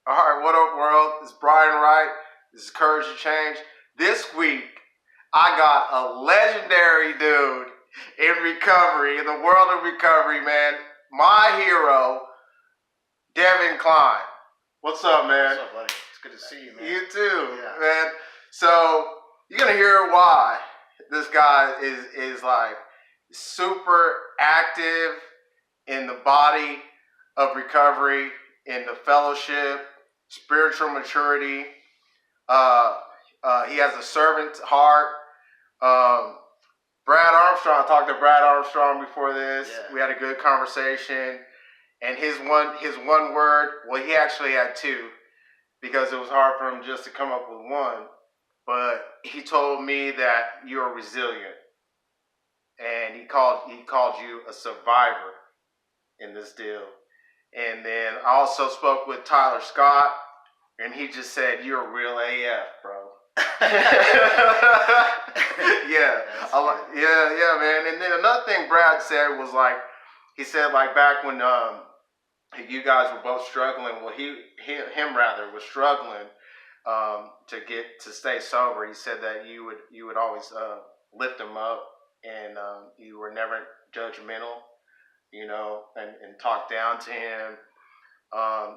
All right, what up, world? It's Brian Wright. This is Courage to Change. This week, I got a legendary dude in recovery, in the world of recovery, man. My hero, Devin Klein. What's up, man? What's up, buddy? It's good to see you, man. You too, Yeah. man. So you're gonna hear why this guy is like super active in the body of recovery, in the fellowship, spiritual maturity. He has a servant heart. Brad Armstrong, I talked to Brad Armstrong before this. Yeah. We had a good conversation. And his one word, well, he actually had two because it was hard for him just to come up with one. But he told me that you're resilient. And he called you a survivor in this deal. And then I also spoke with Tyler Scott, and he just said, you're a real AF, bro. Yeah, yeah, man. And then another thing Brad said was like, he said like back when you guys were both struggling, well, him was struggling to stay sober. He said that you would always lift him up, and you were never judgmental, you know, and talk down to him.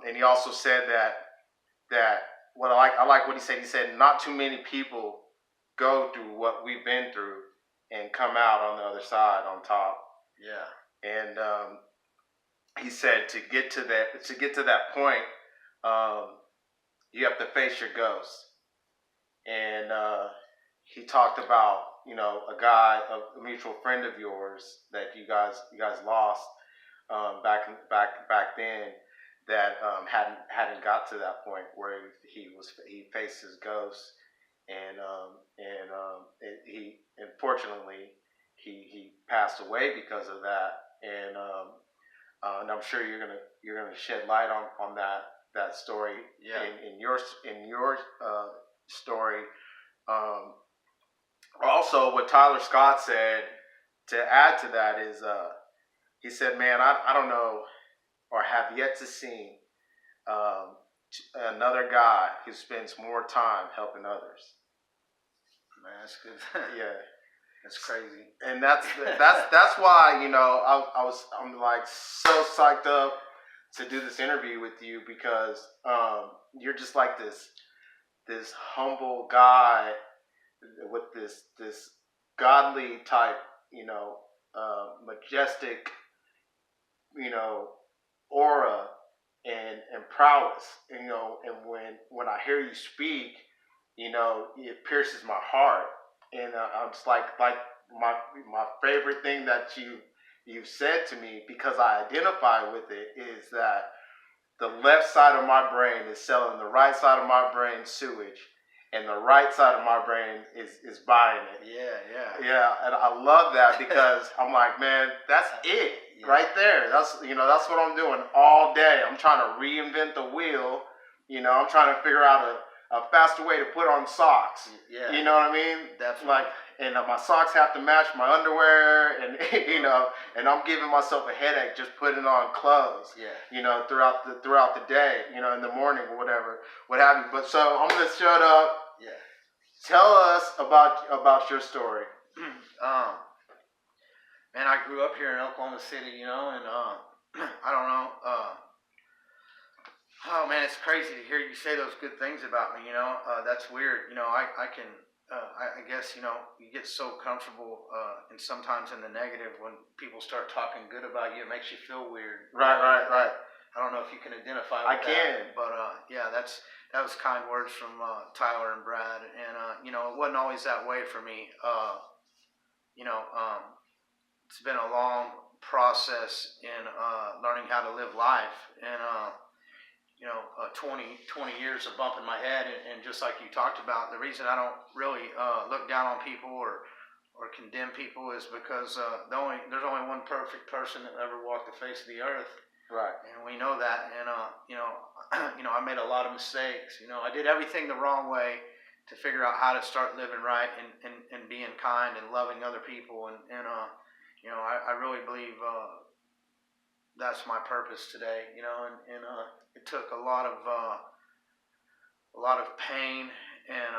And he also said that what I like what he said. He said not too many people go through what we've been through and come out on the other side on top. Yeah. And he said to get to that point, you have to face your ghosts. And he talked about, you know, a mutual friend of yours that you guys lost back then, that hadn't got to that point where he faced his ghost, and he unfortunately he passed away because of that, and I'm sure you're gonna shed light on that story. Yeah. In your story. Also, what Tyler Scott said to add to that is he said, man, I don't know or have yet to see another guy who spends more time helping others. Man, that's good. Yeah, That's crazy. and that's why, you know, I'm like so psyched up to do this interview with you, because you're just like this humble guy with this godly type, you know, majestic, you know, aura and prowess, you know. And when I hear you speak, you know, it pierces my heart. And I'm just like my favorite thing that you've said to me, because I identify with it, is that the left side of my brain is selling the right side of my brain sewage, and the right side of my brain is buying it. Yeah, and I love that, because I'm like, man, that's it right there. That's what I'm doing all day. I'm trying to reinvent the wheel. You know, I'm trying to figure out a faster way to put on socks. Yeah. You know what I mean? Definitely. Like, and my socks have to match my underwear, and you know, and I'm giving myself a headache just putting on clothes. Yeah. You know, throughout the day, you know, in the morning or whatever, what have you. But so I'm gonna shut up. Yeah. Tell us about your story. Man, I grew up here in Oklahoma City, you know, and I don't know. Oh man, it's crazy to hear you say those good things about me. You know, that's weird. You know, I guess, you know, you get so comfortable, and sometimes in the negative, when people start talking good about you, it makes you feel weird. Right. I don't know if you can identify I with that. can. But yeah, that was kind words from Tyler and Brad, and you know, it wasn't always that way for me. You know, it's been a long process in learning how to live life, and you know, 20 years of bumping my head, and just like you talked about, the reason I don't really look down on people or condemn people is because there's only one perfect person that ever walked the face of the earth. Right. And we know that, and you know, I made a lot of mistakes. You know, I did everything the wrong way to figure out how to start living right and being kind and loving other people, and you know, I really believe that's my purpose today. You know, and it took a lot of a lot of pain and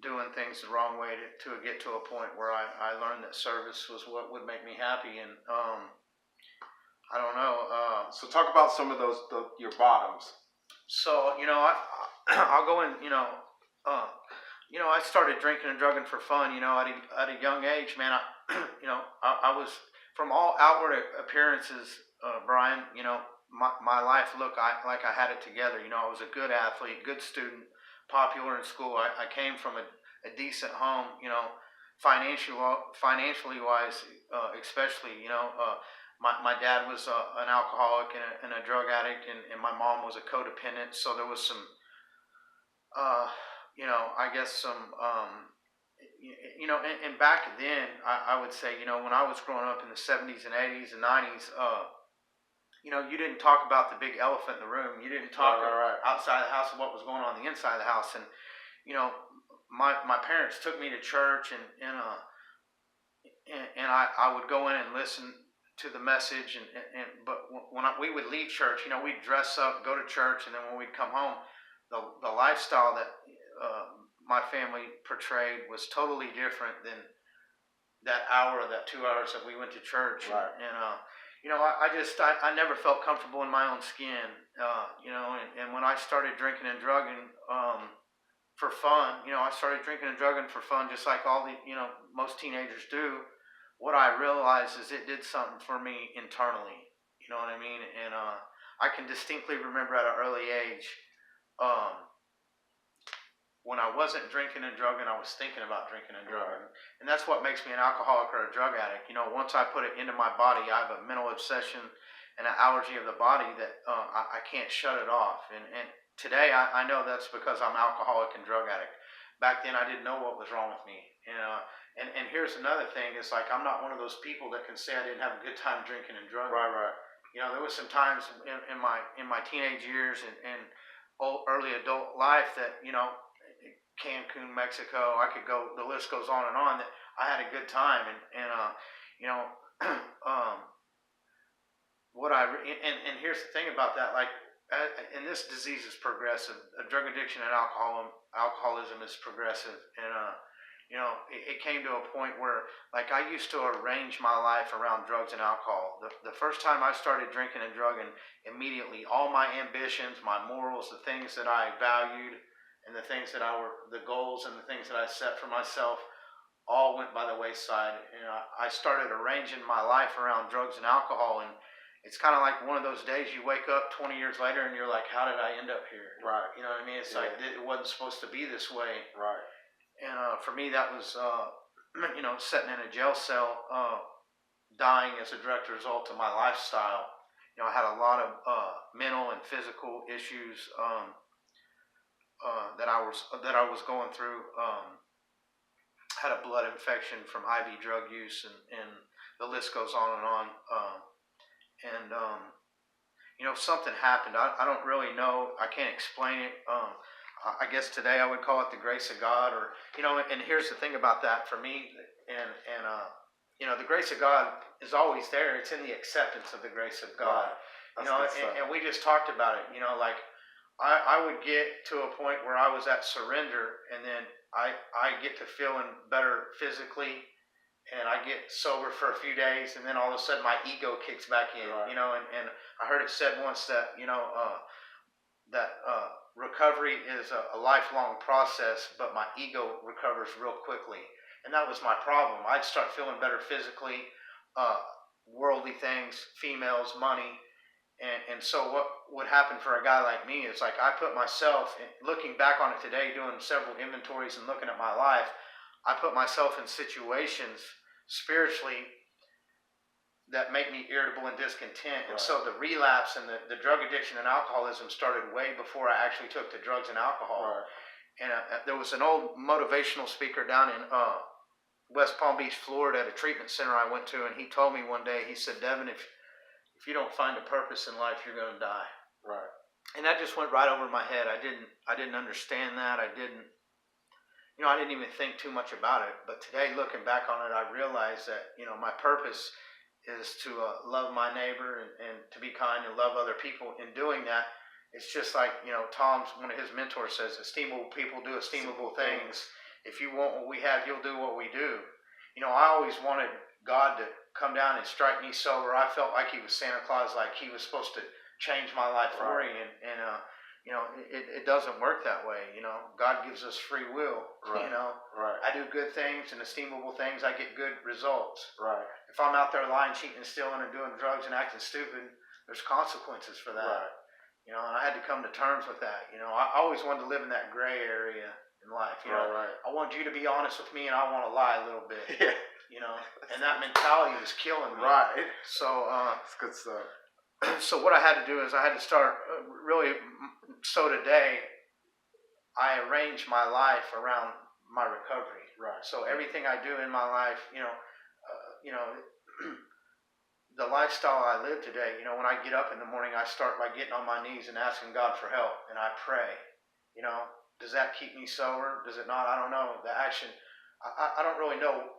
doing things the wrong way to get to a point where I learned that service was what would make me happy. And I don't know. So talk about some of your bottoms. So I'll go in. I started drinking and drugging for fun. At a young age, man. I was from all outward appearances, Brian. My life looked like I had it together. I was a good athlete, good student, popular in school. I came from a decent home. Financially wise, especially. My dad was an alcoholic and a drug addict, and my mom was a codependent. So there was some, I guess some, and back then, I would say, when I was growing up in the 70s and 80s and 90s, you didn't talk about the big elephant in the room. You didn't talk Right. outside the house of what was going on the inside of the house. And, my parents took me to church and I would go in and listen to the message, but when we would leave church, we'd dress up, go to church, and then when we'd come home, the lifestyle that my family portrayed was totally different than that hour or that 2 hours that we went to church. Right. I never felt comfortable in my own skin, and when I started drinking and drugging for fun, I started drinking and drugging for fun, just like all the most teenagers do. What I realized is it did something for me internally. You know what I mean? And I can distinctly remember at an early age, when I wasn't drinking and drugging, I was thinking about drinking and drugging. And that's what makes me an alcoholic or a drug addict. Once I put it into my body, I have a mental obsession and an allergy of the body that I can't shut it off. And today I know that's because I'm alcoholic and drug addict. Back then I didn't know what was wrong with me. And here's another thing, is like, I'm not one of those people that can say I didn't have a good time drinking and drugging. Right. There was some times in my teenage years and early adult life that, Cancun, Mexico, I could go, the list goes on, that I had a good time. And here's the thing about that, like, and this disease is progressive. Drug addiction and alcoholism is progressive. And, it came to a point where, like, I used to arrange my life around drugs and alcohol. The first time I started drinking and drugging, immediately all my ambitions, my morals, the things that I valued, and the things that the goals and the things that I set for myself, all went by the wayside. And I started arranging my life around drugs and alcohol. And it's kind of like one of those days you wake up 20 years later and you're like, how did I end up here? Right. You know what I mean? It's like, it wasn't supposed to be this way. Right. And for me, that was, sitting in a jail cell, dying as a direct result of my lifestyle. I had a lot of mental and physical issues that I was going through. Had a blood infection from IV drug use, and the list goes on and on. Something happened. I don't really know. I can't explain it. I guess today I would call it the grace of God, or And here's the thing about that for me, and the grace of God is always there. It's in the acceptance of the grace of God. Right. And we just talked about it. Like, I would get to a point where I was at surrender, and then I get to feeling better physically, and I get sober for a few days, and then all of a sudden my ego kicks back in. Right. And I heard it said once that recovery is a lifelong process, but my ego recovers real quickly, and that was my problem. I'd start feeling better physically, worldly things, females, money. And so what would happen for a guy like me is, like, I put myself, looking back on it today, doing several inventories and looking at my life, I put myself in situations spiritually that make me irritable and discontent. And so the relapse and the drug addiction and alcoholism started way before I actually took to drugs and alcohol. Right. And there was an old motivational speaker down in West Palm Beach, Florida, at a treatment center I went to, and he told me one day, he said, Devin, if you don't find a purpose in life, you're going to die. Right. And that just went right over my head. I didn't understand that. I didn't even think too much about it. But today, looking back on it, I realized that, my purpose is to love my neighbor and to be kind and love other people. In doing that, it's just like, Tom's, one of his mentors says, esteemable people do esteemable things. If you want what we have, you'll do what we do. I always wanted God to come down and strike me sober. I felt like he was Santa Claus, like he was supposed to change my life for me. And it doesn't work that way. God gives us free will. Right. Right. I do good things and esteemable things. I get good results. Right. If I'm out there lying, cheating, and stealing, and doing drugs and acting stupid, there's consequences for that. Right. And I had to come to terms with that. I always wanted to live in that gray area in life. Right. I wanted you to be honest with me, and I want to lie a little bit. Yeah. And that mentality was killing me. Right. So, it's good stuff. So what I had to do is I had to start really. So today, I arrange my life around my recovery. Right. So everything I do in my life, the lifestyle I live today, when I get up in the morning, I start by getting on my knees and asking God for help, and I pray. Does that keep me sober? Does it not? I don't know. The action, I don't really know.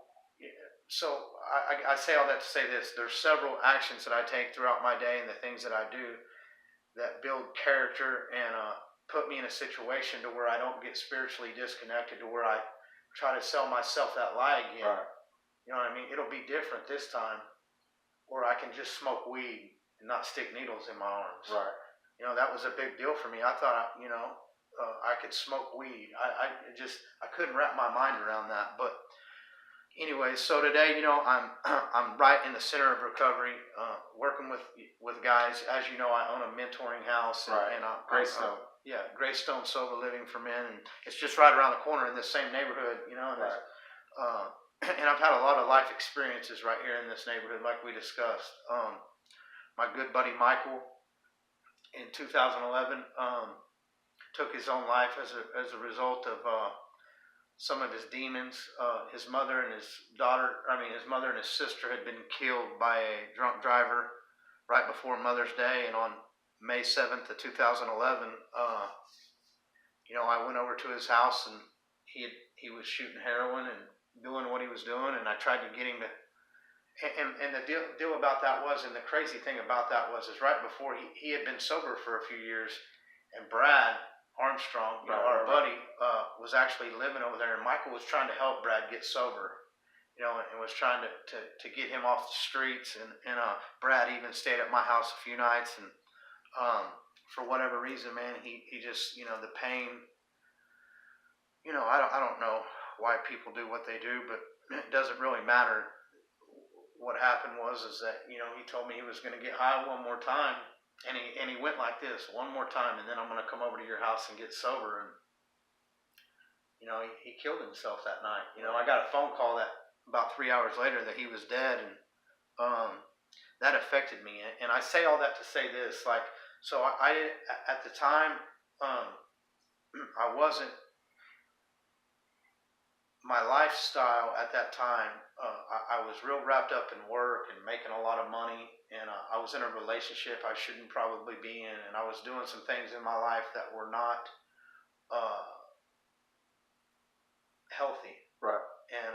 So I say all that to say this: there's several actions that I take throughout my day and the things that I do that build character and put me in a situation to where I don't get spiritually disconnected, to where I try to sell myself that lie again. Right. You know what I mean? It'll be different this time, or I can just smoke weed and not stick needles in my arms. Right. That was a big deal for me. I thought, I could smoke weed. I couldn't wrap my mind around that. But anyway, so today, I'm right in the center of recovery, working with guys. As you know, I own a mentoring house. Right. And Greystone. Greystone Sober Living for Men, and it's just right around the corner in this same neighborhood. And Right. And I've had a lot of life experiences right here in this neighborhood, like we discussed. My good buddy Michael, in 2011, took his own life as a result of some of his demons. His mother and his sister had been killed by a drunk driver right before Mother's Day, and on May 7th of 2011, I went over to his house, and he was shooting heroin and doing what he was doing, and I tried to get him to. And the deal about that was, and the crazy thing about that was, is right before he had been sober for a few years, and Brad Armstrong, our buddy, was actually living over there, and Michael was trying to help Brad get sober, and was trying to get him off the streets, and Brad even stayed at my house a few nights, and for whatever reason, man, he just, the pain, I don't know why people do what they do, but it doesn't really matter. What happened was that, he told me he was going to get high one more time, and he went like this: one more time, and then I'm going to come over to your house and get sober. And he killed himself that night. I got a phone call that about 3 hours later that he was dead, and that affected me. And I say all that to say this: so I at the time, I wasn't. My lifestyle at that time, I was real wrapped up in work and making a lot of money, and I was in a relationship I shouldn't probably be in, and I was doing some things in my life that were not healthy. Right. And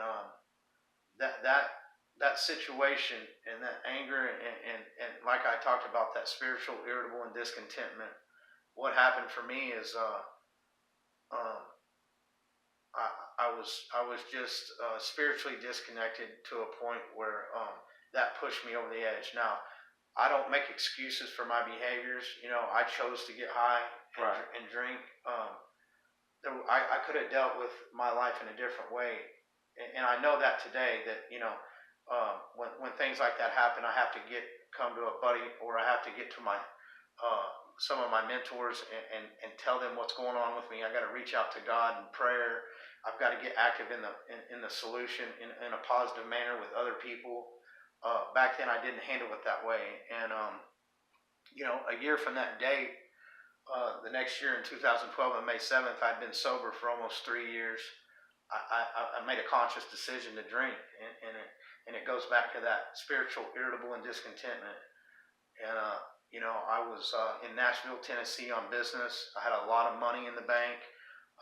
that situation and that anger and like I talked about, that spiritual irritable and discontentment, what happened for me is I was just spiritually disconnected to a point where that pushed me over the edge. Now, I don't make excuses for my behaviors. I chose to get high and drink. I could have dealt with my life in a different way, and I know that today. That when things like that happen, I have to come to a buddy, or I have to get to my some of my mentors and tell them what's going on with me. I got to reach out to God in prayer. I've got to get active in the solution in a positive manner with other people. Back then, I didn't handle it that way, and a year from that date, the next year in 2012, on May 7th, I'd been sober for almost 3 years. I made a conscious decision to drink, and it goes back to that spiritual irritable and discontentment. And I was in Nashville, Tennessee on business. I had a lot of money in the bank.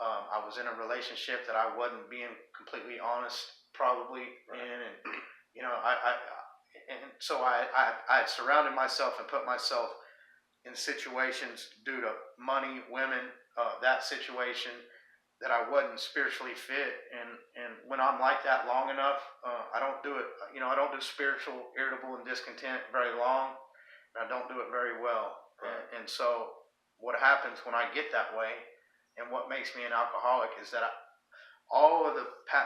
I was in a relationship that I wasn't being completely honest, probably in, and so I had surrounded myself and put myself in situations due to money, women, that situation, that I wasn't spiritually fit. And when I'm like that long enough, I don't do it. I don't do spiritual, irritable, and discontent very long. And I don't do it very well. Right. And so what happens when I get that way, and what makes me an alcoholic, is that all of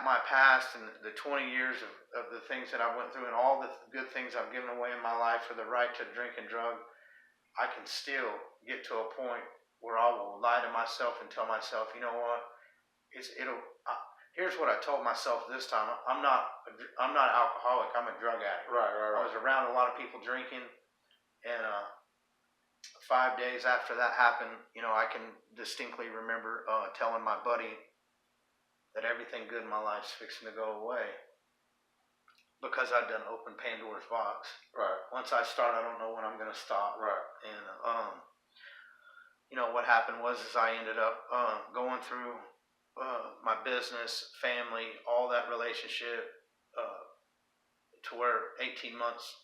my past and the 20 years of the things that I went through and all the good things I've given away in my life for the right to drink and drug, I can still get to a point where I will lie to myself and tell myself, you know what? Here's what I told myself this time. I'm not an alcoholic. I'm a drug addict. Right. I was around a lot of people drinking, and 5 days after that happened, I can distinctly remember telling my buddy that everything good in my life's fixing to go away because I'd done open Pandora's box. Right. Once I start, I don't know when I'm going to stop. Right. And what happened was I ended up going through my business, family, all that relationship, to where 18 months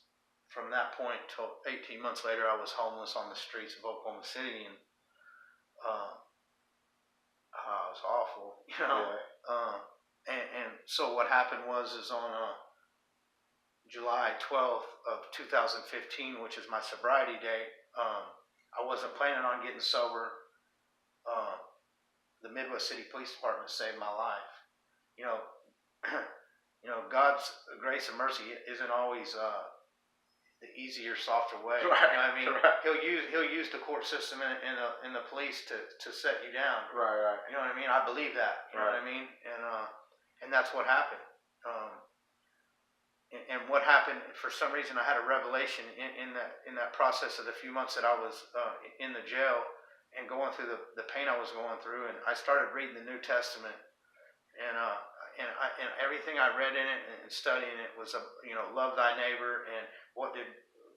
from that point till 18 months later, I was homeless on the streets of Oklahoma City, and it was awful, Yeah. And so what happened was on July 12th of 2015, which is my sobriety date, I wasn't planning on getting sober. The Midwest City Police Department saved my life. God's grace and mercy isn't always the easier, softer way. Right. You know what I mean? Right. He'll use the court system and the police to set you down. Right. You know what I mean? I believe that. You know what I mean? And that's what happened. And what happened, for some reason, I had a revelation in that process of the few months that I was in the jail and going through the pain I was going through, and I started reading the New Testament, and everything I read in it and studying it was love thy neighbor, and what did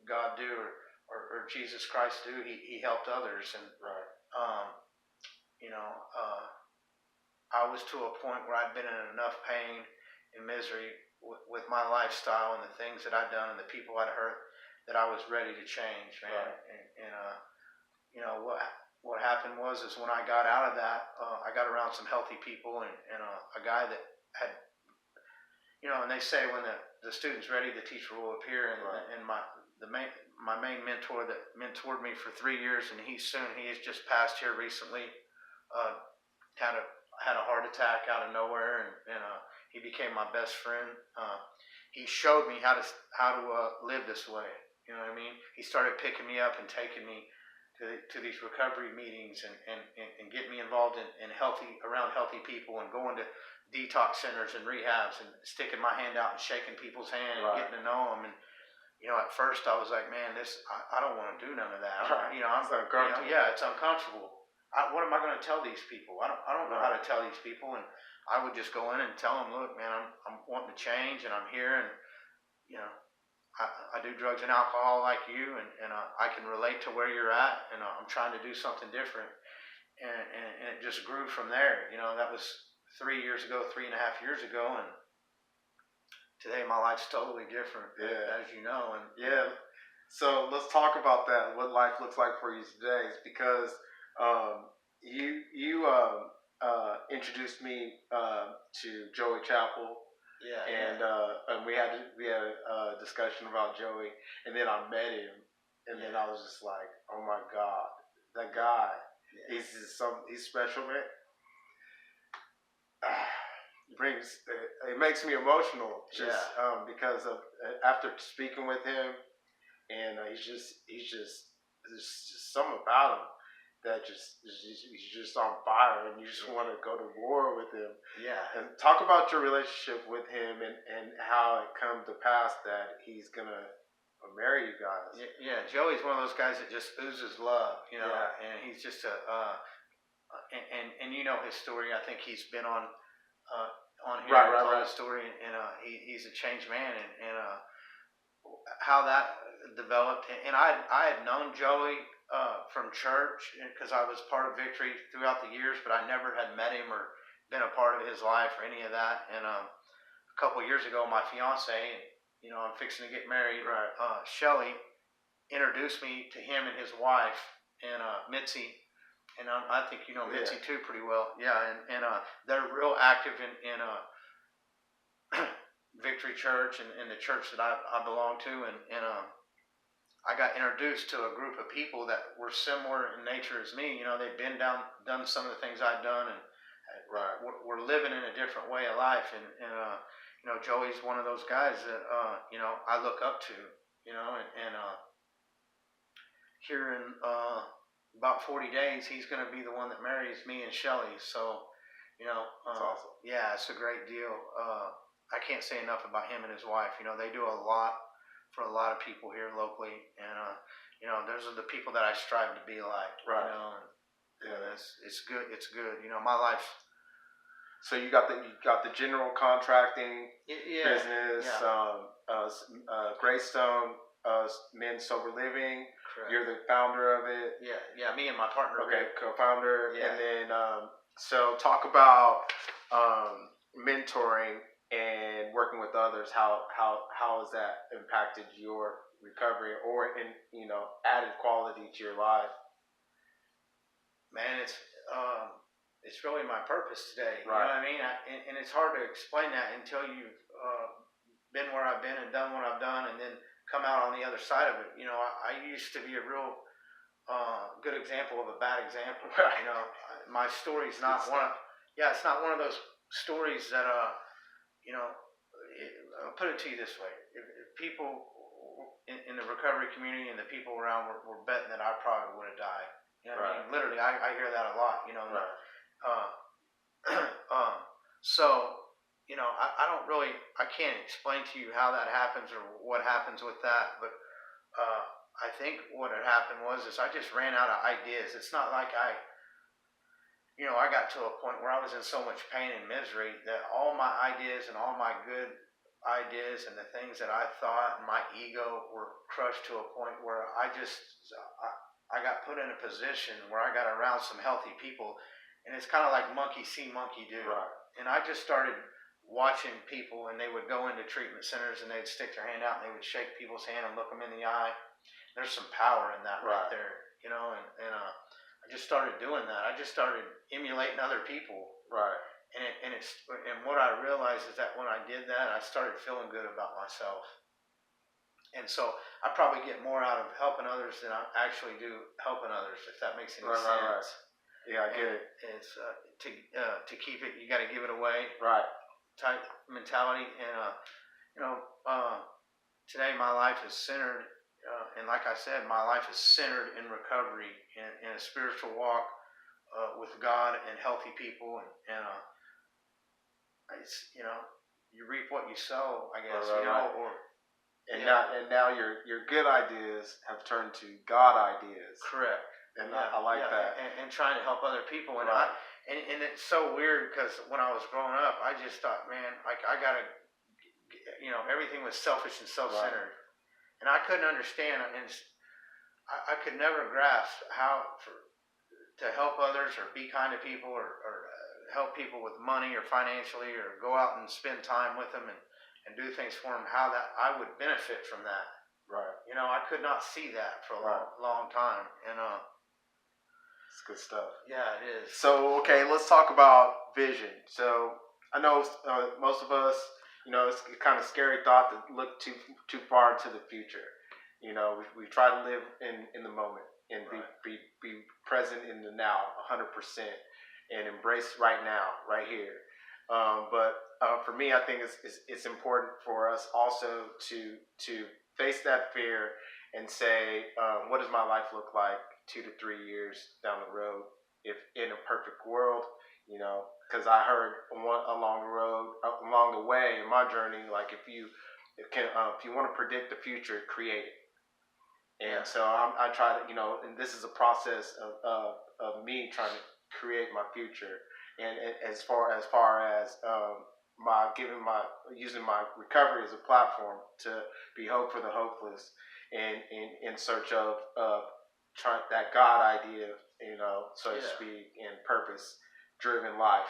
God do or Jesus Christ do? He helped others, and Right. I was to a point where I'd been in enough pain and misery with my lifestyle and the things that I'd done and the people I'd hurt that I was ready to change, man. Right. And what happened was when I got out of that, I got around some healthy people and a guy that had, and they say when the student's ready, the teacher will appear. And Right. and my main mentor that mentored me for 3 years, and he has just passed here recently. Had a heart attack out of nowhere, and he became my best friend. He showed me how to live this way. You know what I mean? He started picking me up and taking me to these recovery meetings and get me involved in around healthy people, and going to detox centers and rehabs and sticking my hand out and shaking people's hand and Right. getting to know them. And at first I was like, man, I don't want to do none of that. Right. I'm It's uncomfortable. yeah, it's uncomfortable. What am I going to tell these people? I don't know how to tell these people. And I would just go in and tell them, look, man, I'm wanting to change, and I'm here, and I do drugs and alcohol like you, and I can relate to where you're at, and I'm trying to do something different. And it just grew from there. That was 3 years ago, 3.5 years ago, and today my life's totally different. Yeah. As you know. And Yeah. So let's talk about that. What life looks like for you today, is because you introduced me to Joey Chapel. Yeah. And we had a discussion about Joey, and then I met him, and then I was just like, oh my God, that guy, he's special, man. It makes me emotional, just because of after speaking with him, and he's just there's just something about him that he's just on fire, and you just want to go to war with him. Yeah. And talk about your relationship with him and how it come to pass that he's gonna marry you guys. Yeah. Joey's one of those guys that just oozes love, Yeah. and he's just and his story. I think he's been on here Right. his story, and he's a changed man, and how that developed. And I had known Joey from church, because I was part of Victory throughout the years, but I never had met him or been a part of his life or any of that. And a couple of years ago, my fiance, I'm fixing to get married. Right. Shelly, introduced me to him and his wife and Mitzi, and I think you know Mitzi Yeah. too pretty well. Yeah, and they're real active in Victory Church and the church that I belong to, and I got introduced to a group of people that were similar in nature as me. You know, they'd been done some of the things I'd done, and Right. we're living in a different way of life. And you know, Joey's one of those guys that you know I look up to. You know, and here in about 40 days, he's going to be the one that marries me and Shelly. So, you know, That's awesome. yeah, it's a great deal. I can't say enough about him and his wife. You know, they do a lot for a lot of people here locally, and you know, those are the people that I strive to be like. Right. You know, and Yeah. it's good. It's good. You know, my life. So you got the general contracting Yeah. business, Yeah. Greystone, Men Sober Living. Correct. You're the founder of it. Yeah. Yeah. Me and my partner. Okay, Rick. co-founder. Yeah. And then so talk about mentoring and working with others. How has that impacted your recovery or in added quality to your life? Man, it's really my purpose today. You Right. know what I mean? And it's hard to explain that until you've been where I've been and done what I've done, and then come out on the other side of it. You know, I used to be a real good example of a bad example. Right. You know, my story's not one. It's not one of those stories that you know. I'll put it to you this way: if people in the recovery community and the people around were betting that I probably would have died. You know what I mean? Literally, I hear that a lot. You know, Right. uh, so you know, I can't explain to you how that happens or what happens with that, but I think what had happened is I just ran out of ideas. It's not like you know, I got to a point where I was in so much pain and misery that all my ideas and all my good ideas and the things that I thought and my ego were crushed to a point where I got put in a position where I got around some healthy people, and it's kind of like monkey see, monkey do. Right. And I just started watching people, and they would go into treatment centers and they'd stick their hand out and they would shake people's hand and look them in the eye. There's some power in that right there, you know, and I just started doing that. I just started emulating other people. Right. And what I realized is that when I did that, I started feeling good about myself. And so I probably get more out of helping others than I actually do helping others, if that makes any sense. Right. Yeah, I get it. It's to keep it, you got to give it away. Right. Type mentality, and you know, today my life is centered, and like I said, my life is centered in recovery, in a spiritual walk with God and healthy people, and it's, you know, you reap what you sow, I guess. Right. You know, or now your good ideas have turned to God ideas. Correct. And I like that. And trying to help other people. And right. And it's so weird because when I was growing up, I just thought, man, like I gotta, you know, everything was selfish and self-centered, right. And I couldn't understand, and I could never grasp how to help others or be kind to people or help people with money or financially or go out and spend time with them and do things for them, how that I would benefit from that. Right. You know, I could not see that for a long time. And it's good stuff. Yeah, it is. So, okay, let's talk about vision. So, I know most of us, you know, it's kind of scary thought to look too far into the future. You know, we try to live in the moment and be present in the now, 100%, and embrace right now, right here. But for me, I think it's important for us also to face that fear and say, what does my life look like 2 to 3 years down the road, if in a perfect world, you know? Because I heard along the way in my journey, like if you want to predict the future, create it. And so I try to, you know, and this is a process of me trying to create my future. And as far as using my recovery as a platform to be hope for the hopeless, and in search of that God idea, you know, so to speak, and purpose driven life.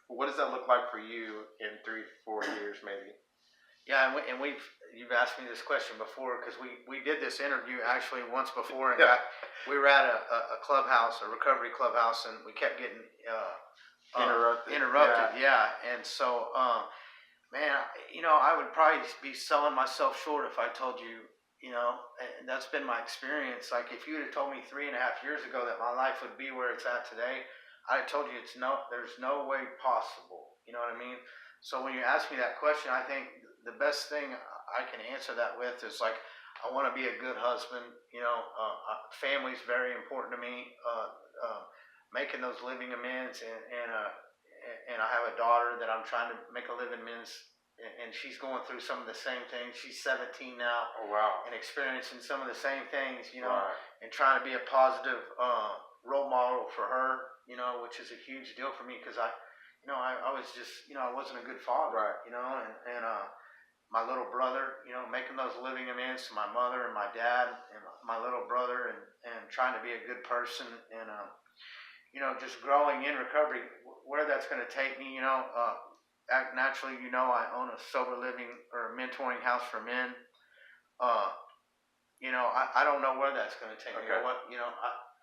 What does that look like for you in 3 to 4 years, maybe? Yeah, and we've, you've asked me this question before because we did this interview actually once before, and Yeah. we were at a clubhouse, a recovery clubhouse, and we kept getting interrupted. Yeah, and so man, I would probably be selling myself short if I told you, and that's been my experience. Like if you would have told me 3.5 years ago that my life would be where it's at today, I told you there's no way possible. You know what I mean? So when you ask me that question, I think the best thing I can answer that with is like, I want to be a good husband. Family's very important to me. Making those living amends, and I have a daughter that I'm trying to make a living amends, and she's going through some of the same things. She's 17 now. Oh wow. And experiencing some of the same things, Right. and trying to be a positive role model for her, which is a huge deal for me because I was just, I wasn't a good father, Right. and my little brother, making those living amends to my mother and my dad and my little brother, and trying to be a good person, and just growing in recovery, where that's going to take me, naturally, I own a sober living or a mentoring house for men. I don't know where that's going to take me. Okay.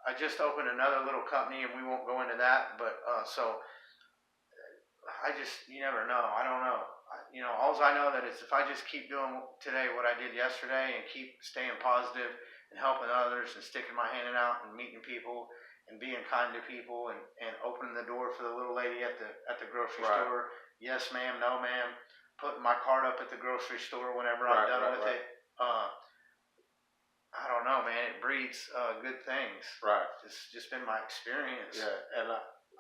I just opened another little company, and we won't go into that, but so you never know. I don't know. All I know that is if I just keep doing today what I did yesterday and keep staying positive and helping others and sticking my hand out and meeting people and being kind to people and opening the door for the little lady at the grocery Right. store. Yes, ma'am. No, ma'am. Putting my card up at the grocery store whenever I'm done with it. I don't know, man. It breeds good things. Right. It's just been my experience. Yeah, and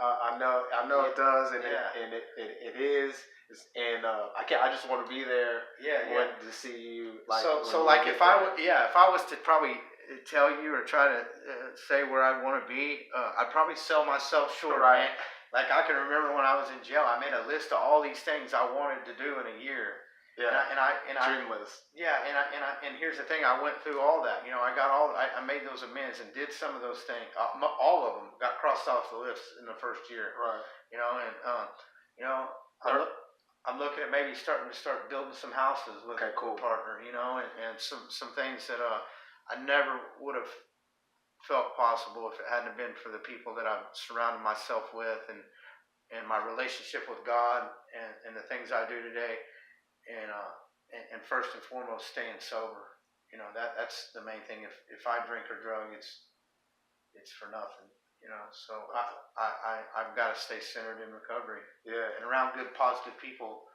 I know it does, and Yeah. it is, and I just want to be there. Yeah. To see you. If I was to probably tell you or try to say where I want to be, I'd probably sell myself short, Right. man. Like I can remember when I was in jail, I made a list of all these things I wanted to do in a year. Yeah. And I Dream list. Yeah, and here's the thing, I went through all that. I made those amends and did some of those things. All of them got crossed off the list in the first year. Right. I'm looking at maybe starting to building some houses with Okay, cool. a partner, and some things that I never would have felt possible if it hadn't been for the people that I've surrounded myself with, and my relationship with God, and the things I do today, and first and foremost staying sober. That's the main thing. If I drink or drug, it's for nothing. So I've got to stay centered in recovery. Yeah. And around good, positive people.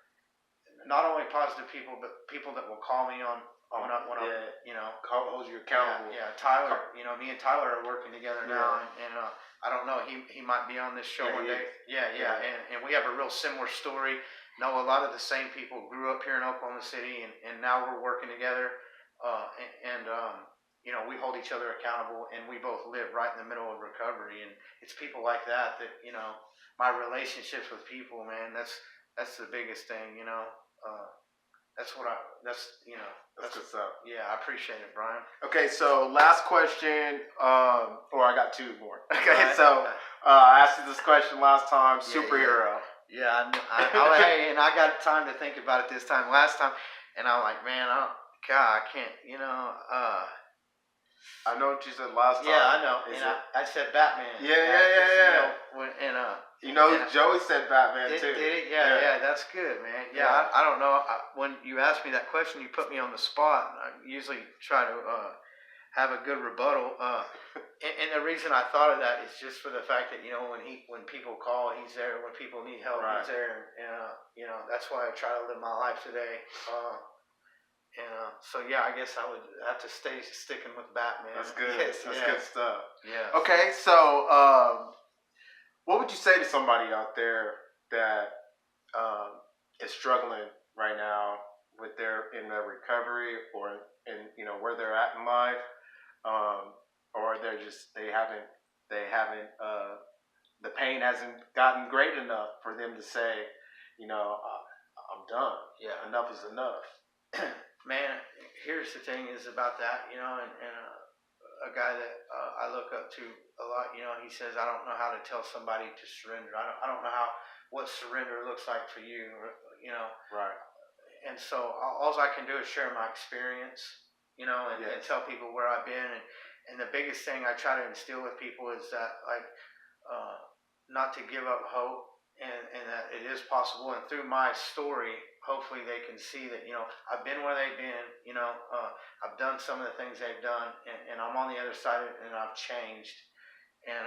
Not only positive people, but people that will call me on when I'm, hold you accountable. Yeah, Tyler. Me and Tyler are working together now, and I don't know. He might be on this show one day. Yeah. And we have a real similar story. Know a lot of the same people. Grew up here in Oklahoma City, and now we're working together. We hold each other accountable, and we both live right in the middle of recovery. And it's people like that my relationships with people, man. That's the biggest thing. That's That's good stuff. Yeah, I appreciate it, Brian. Okay, so last question, or I got two more. Okay, Right. so I asked you this question last time. Superhero. Yeah, hey, and I got time to think about it this time. Last time, and I'm like, man, I can't. I know what you said last time. Yeah, I know. I said Batman. Yeah. Joey said Batman too. Did he? Yeah, that's good, man. Yeah, Yeah. I don't know. When you asked me that question, you put me on the spot. I usually try to have a good rebuttal. And the reason I thought of that is just for the fact that when people call, he's there. When people need help, Right. he's there. And that's why I try to live my life today. So yeah, I guess I would have to stay sticking with Batman. That's good. Yes, That's yeah. good stuff. Yeah. Okay, so what would you say to somebody out there that is struggling right now with in their recovery, or in where they're at in life, or they haven't the pain hasn't gotten great enough for them to say, I'm done. Yeah. Enough is enough. Man, here's the thing is about that, and a guy that I look up to a lot, he says, I don't know how to tell somebody to surrender. I don't know what surrender looks like for you, Right. and so all I can do is share my experience, and tell people where I've been. And the biggest thing I try to instill with people is that, like, not to give up hope, and that it is possible. And through my story, hopefully they can see that, I've been where they've been, I've done some of the things they've done, and I'm on the other side of it, and I've changed. And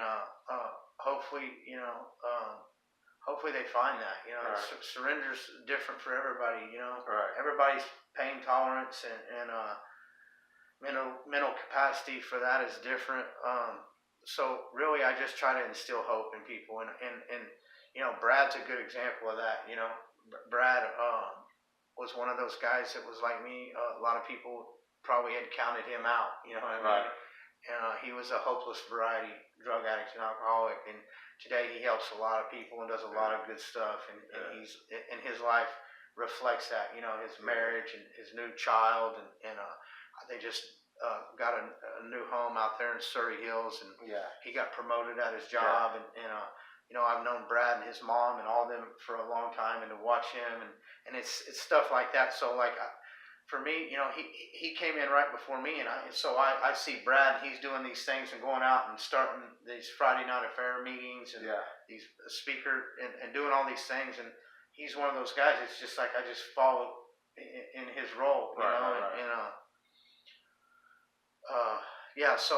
hopefully, hopefully they find that, Right. surrender's different for everybody, Right. everybody's pain tolerance and mental capacity for that is different. So really, I just try to instill hope in people, and Brad's a good example of that. Brad was one of those guys that was like me. A lot of people probably had counted him out. You know what I mean? Right. And he was a hopeless variety drug addict and alcoholic, and today he helps a lot of people and does a lot of good stuff. And he's in his life reflects that. His marriage and his new child, and they just got a new home out there in Surrey Hills, and he got promoted at his job. And I've known Brad and his mom and all of them for a long time, and to watch him, and it's stuff like that. So like, for me, he came in right before me, and I see Brad. He's doing these things and going out and starting these Friday night affair meetings and these speaker and doing all these things. And he's one of those guys. It's just like I just follow in his role, So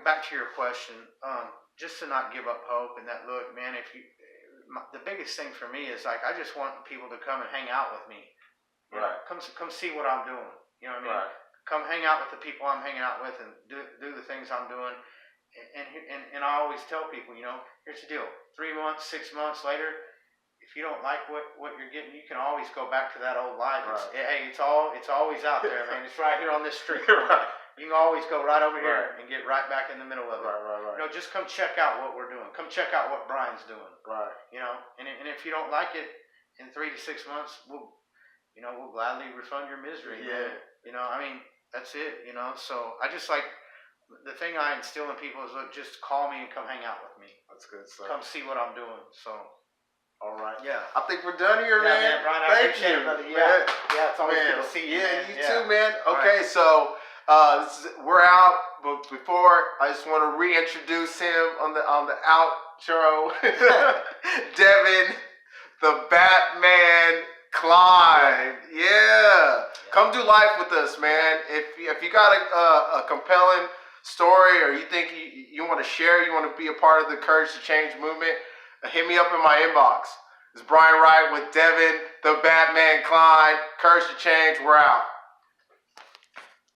back to your question, just to not give up hope, and that, look, man, the biggest thing for me is, like, I just want people to come and hang out with me. Come see what I'm doing. You know what I mean? Right. Come hang out with the people I'm hanging out with, and do the things I'm doing. And I always tell people, here's the deal: 3 months, 6 months later, if you don't like what you're getting, you can always go back to that old life. Right. It's always out there, man. It's right here on this street. Right. You can always go right over here and get right back in the middle of it. Right. Just come check out what we're doing. Come check out what Brian's doing. Right. And if you don't like it in 3 to 6 months, we'll gladly refund your misery. Yeah. Man. That's it. So I just, like, the thing I instill in people is, look, just call me and come hang out with me. That's good stuff. Come see what I'm doing. So. All right. Yeah. I think we're done here, man. Brian, Thank you, brother. man. Yeah, it's always good to see you. Yeah, man. you too, man. Okay, Right. so we're out, but before, I just want to reintroduce him on the outro. Devin, the Batman Klein. Yeah. Come do life with us, man. If you got a compelling story, or you think you want to share, you want to be a part of the Courage to Change movement, hit me up in my inbox. It's Brian Wright with Devin, the Batman Klein. Courage to Change. We're out.